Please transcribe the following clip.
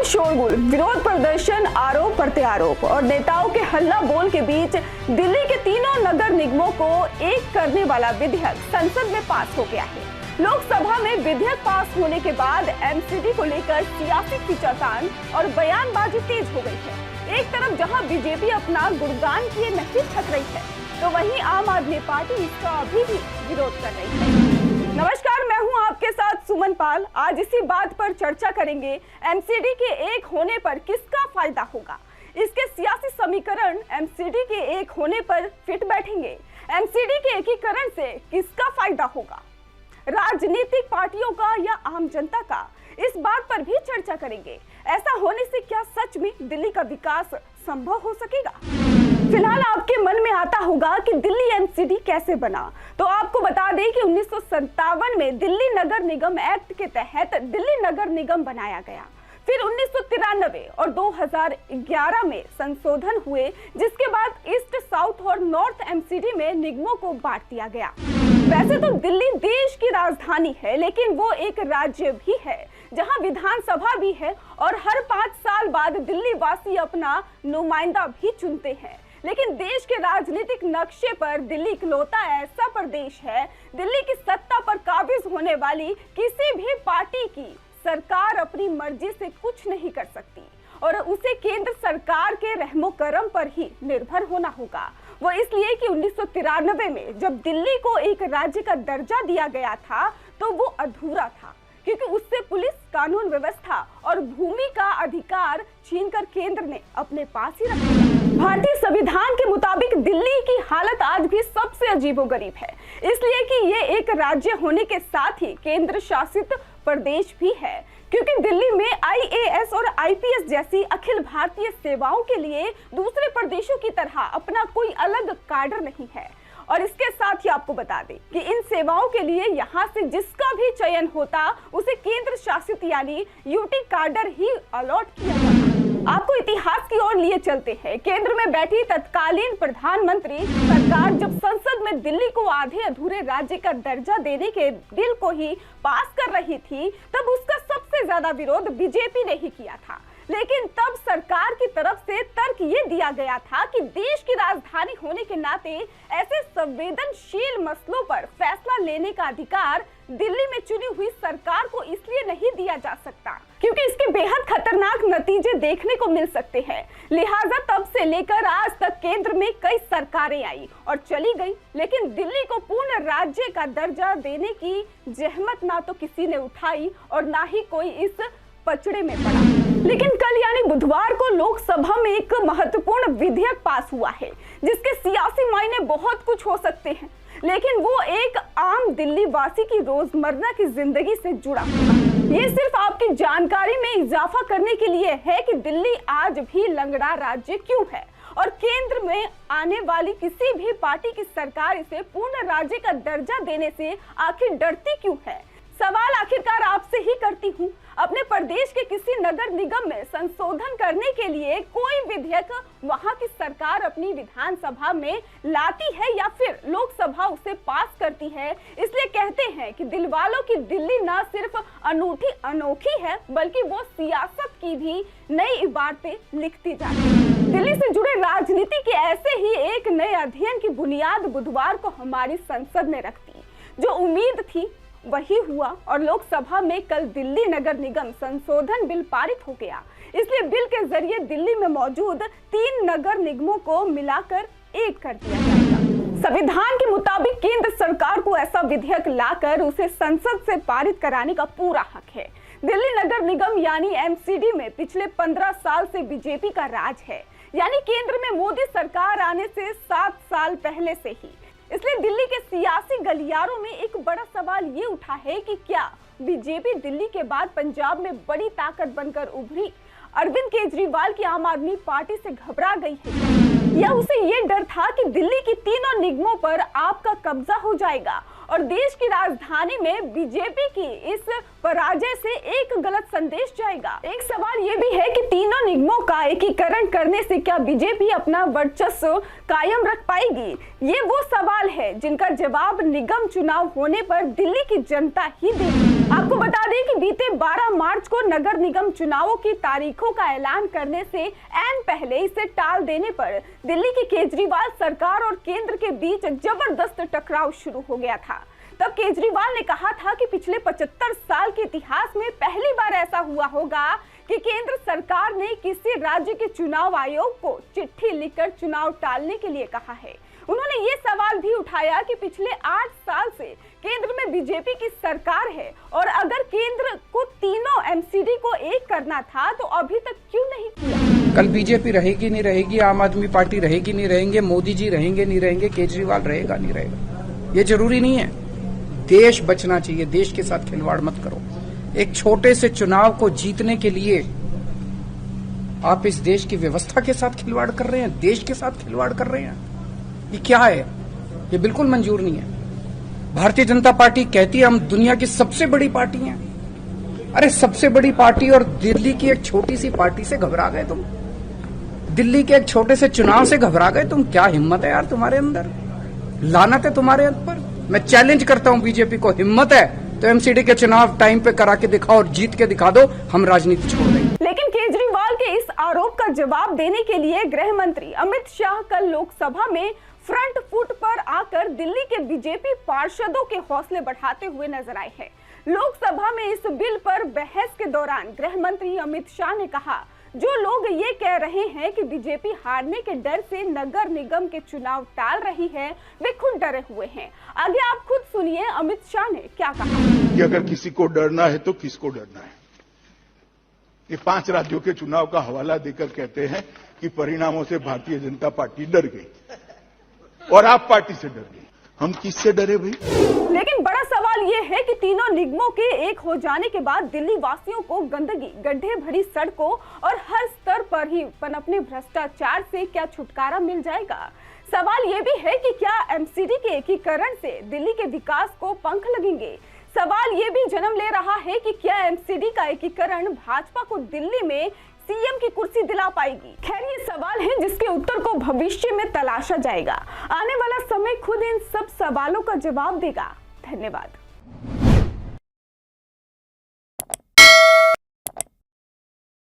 शोरगुल, विरोध प्रदर्शन, आरोप प्रत्यारोप और नेताओं के हल्ला बोल के बीच दिल्ली के तीनों नगर निगमों को एक करने वाला विधेयक संसद में पास हो गया है। लोकसभा में विधेयक पास होने के बाद एमसीडी को लेकर सियासी खींचातान और बयानबाजी तेज हो गई है। एक तरफ जहां बीजेपी अपना गुणगान किए नहीं थक रही है, तो वहीं आम आदमी पार्टी इसका अभी भी विरोध कर रही है। नमस्कार, मैं हूं आपके साथ सुमन पाल। आज इसी बात पर चर्चा करेंगे, एमसीडी के एक होने पर किसका फायदा होगा। इसके सियासी समीकरण एमसीडी के एक होने पर फिट बैठेंगे। एमसीडी के एकीकरण से किसका फायदा होगा, राजनीतिक पार्टियों का या आम जनता का, इस बात पर भी चर्चा करेंगे। ऐसा होने से क्या सच में दिल्ली का विकास संभव हो सकेगा। फिलहाल आपके मन में आता होगा कि दिल्ली एमसीडी कैसे बना, तो आपको बता दें कि 1957 में दिल्ली नगर निगम एक्ट के तहत दिल्ली नगर निगम बनाया गया। फिर 1993 और 2011 में संशोधन हुए, जिसके बाद ईस्ट, साउथ और नॉर्थ एमसीडी में निगमों को बांट दिया गया। वैसे तो दिल्ली देश की राजधानी है, लेकिन वो एक राज्य भी है जहां विधानसभा भी है और हर 5 साल बाद दिल्ली वासी अपना नुमाइंदा भी चुनते हैं। लेकिन देश के राजनीतिक नक्शे पर दिल्ली इकलौता ऐसा प्रदेश है, दिल्ली की सत्ता पर काबिज होने वाली किसी भी पार्टी की सरकार अपनी मर्जी से कुछ नहीं कर सकती और उसे केंद्र सरकार के रहमो करम पर ही निर्भर होना होगा। वो इसलिए कि 1993 में जब दिल्ली को एक राज्य का दर्जा दिया गया था, तो वो अधूरा था, क्योंकि उससे पुलिस, कानून व्यवस्था और भूमि का अधिकार छीनकर केंद्र ने अपने पास ही रख लिया। भारतीय संविधान के मुताबिक दिल्ली की हालत आज भी सबसे अजीबोगरीब है, इसलिए कि ये एक राज्य होने के साथ ही केंद्र शासित प्रदेश भी है, क्योंकि दिल्ली में आईएएस और आईपीएस जैसी अखिल भारतीय सेवाओं के लिए दूसरे प्रदेशों की तरह अपना कोई अलग काडर नहीं है। और इसके साथ ही आपको बता दें कि इन सेवाओं के लिए यहाँ से जिसका भी चयन होता, उसे केंद्र शासित यानी यूटी काडर ही अलॉट किया जाता। आपको इतिहास की ओर लिए चलते हैं। केंद्र में बैठी तत्कालीन प्रधानमंत्री सरकार जब संसद में दिल्ली को आधे अधूरे राज्य का दर्जा देने के बिल को ही पास कर रही थी, तब उसका सबसे ज्यादा विरोध बीजेपी ने ही किया था। लेकिन तब सरकार की तरफ से तर्क ये दिया गया था कि देश की राजधानी होने के नाते ऐसे संवेदनशील मसलों पर फैसला लेने का अधिकार दिल्ली में चुनी हुई सरकार को इसलिए नहीं दिया जा सकता क्योंकि इसके बेहद खतरनाक नतीजे देखने को मिल सकते हैं। लिहाजा तब से लेकर आज तक केंद्र में कई सरकारें आई और चली गई, लेकिन दिल्ली को पूर्ण राज्य का दर्जा देने की जहमत ना तो किसी ने उठाई और ना ही कोई इस पचड़े में पड़ा। लेकिन कल यानी बुधवार को लोकसभा में एक महत्वपूर्ण विधेयक पास हुआ है, जिसके सियासी मायने बहुत कुछ हो सकते हैं, लेकिन वो एक आम दिल्ली वासी की रोजमर्रा की जिंदगी से जुड़ा हुआ। ये सिर्फ आपकी जानकारी में इजाफा करने के लिए है कि दिल्ली आज भी लंगड़ा राज्य क्यों है और केंद्र में आने वाली किसी भी पार्टी की सरकार इसे पूर्ण राज्य का दर्जा देने से आखिर डरती क्यों है। सवाल आखिरकार आपसे ही करती हूँ, अपने प्रदेश के किसी नगर निगम में संशोधन करने के लिए कोई विधेयक वहां की सरकार अपनी विधानसभा में लाती है या फिर लोकसभा उसे पास करती है। इसलिए कहते हैं कि दिल वालों की दिल्ली न सिर्फ अनूठी अनोखी है, बल्कि वो सियासत की भी नई इबारतें लिखती जाती है। दिल्ली से जुड़े राजनीति के ऐसे ही एक नए अध्ययन की बुनियाद बुधवार को हमारी संसद ने रख दी। जो उम्मीद थी वही हुआ और लोकसभा में कल दिल्ली नगर निगम संशोधन बिल पारित हो गया। इसलिए बिल के जरिए दिल्ली में मौजूद 3 नगर निगमों को मिलाकर एक कर दिया जाएगा। संविधान के मुताबिक केंद्र सरकार को ऐसा विधेयक लाकर उसे संसद से पारित कराने का पूरा हक है। दिल्ली नगर निगम यानी एमसीडी में पिछले 15 साल से बीजेपी का राज है, यानी केंद्र में मोदी सरकार आने से 7 साल पहले से ही। इसलिए दिल्ली के सियासी गलियारों में एक बड़ा सवाल ये उठा है कि क्या बीजेपी दिल्ली के बाद पंजाब में बड़ी ताकत बनकर उभरी, अरविंद केजरीवाल की आम आदमी पार्टी से घबरा गई है, या उसे ये डर था कि दिल्ली की तीनों निगमों पर आपका कब्जा हो जाएगा और देश की राजधानी में बीजेपी की इस पराजय से एक गलत संदेश जाएगा। एक सवाल ये भी है कि तीनों निगमों का एकीकरण करने से क्या बीजेपी अपना वर्चस्व कायम रख पाएगी? ये वो सवाल है जिनका जवाब निगम चुनाव होने पर दिल्ली की जनता ही देगी। आपको बता दें कि बीते 12 मार्च को नगर निगम चुनावों की तारीखों का ऐलान करने से ऐन पहले इसे टाल देने पर दिल्ली की केजरीवाल सरकार और केंद्र के बीच जबरदस्त टकराव शुरू हो गया था। तब केजरीवाल ने कहा था कि पिछले 75 साल के इतिहास में पहली बार ऐसा हुआ होगा कि केंद्र सरकार ने किसी राज्य के चुनाव आयोग को चिट्ठी लिखकर चुनाव टालने के लिए कहा है। उन्होंने ये सवाल भी उठाया कि पिछले 8 साल से केंद्र में बीजेपी की सरकार है और अगर केंद्र को तीनों एमसीडी को एक करना था तो अभी तक क्यों नहीं किया? कल बीजेपी रहेगी नहीं रहेगी, आम आदमी पार्टी रहेगी नहीं रहेंगे, मोदी जी रहेंगे नहीं रहेंगे, केजरीवाल रहेगा नहीं रहेगा, ये जरूरी नहीं है। देश बचना चाहिए, देश के साथ खिलवाड़ मत करो। एक छोटे से चुनाव को जीतने के लिए आप इस देश की व्यवस्था के साथ खिलवाड़ कर रहे हैं, देश के साथ खिलवाड़ कर रहे हैं। ये क्या है? ये बिल्कुल मंजूर नहीं है। भारतीय जनता पार्टी कहती है हम दुनिया की सबसे बड़ी पार्टी हैं। अरे सबसे बड़ी पार्टी और दिल्ली की एक छोटी सी पार्टी से घबरा गए तुम? दिल्ली के एक छोटे से चुनाव से घबरा गए तुम? क्या हिम्मत है यार तुम्हारे अंदर? लानत है तुम्हारे ऊपर। मैं चैलेंज करता हूं बीजेपी को, हिम्मत है तो एमसीडी के चुनाव टाइम पे करा के दिखाओ और जीत के दिखा दो, हम राजनीति छोड़ देंगे। लेकिन केजरीवाल के इस आरोप का जवाब देने के लिए गृह मंत्री अमित शाह कल लोकसभा में फ्रंट फुट पर आकर दिल्ली के बीजेपी पार्षदों के हौसले बढ़ाते हुए नजर आए हैं। लोकसभा में इस बिल पर बहस के दौरान गृह मंत्री अमित शाह ने कहा, जो लोग ये कह रहे हैं कि बीजेपी हारने के डर से नगर निगम के चुनाव टाल रही है, वे खुद डरे हुए हैं। आगे आप खुद सुनिए अमित शाह ने क्या कहा। कि अगर किसी को डरना है तो किसको डरना है? ये 5 राज्यों के चुनाव का हवाला देकर कहते हैं कि परिणामों से भारतीय जनता पार्टी डर गई और आप पार्टी से डर गई। हम किससे डरे भाई? लेकिन बड़ा सवाल ये है कि तीनों निगमों के एक हो जाने के बाद दिल्ली वासियों को गंदगी, गड्ढे भरी सड़कों और हर स्तर पर ही पनपने भ्रष्टाचार से क्या छुटकारा मिल जाएगा? सवाल ये भी है कि क्या एमसीडी के एकीकरण से दिल्ली के विकास को पंख लगेंगे? सवाल ये भी जन्म ले रहा है कि क्या एमसीडी का एकीकरण भाजपा को दिल्ली में सीएम की कुर्सी दिला पाएगी? खैर ये सवाल है जिसके उत्तर को भविष्य में तलाशा जाएगा। आने वाला समय खुद इन सब सवालों का जवाब देगा। धन्यवाद।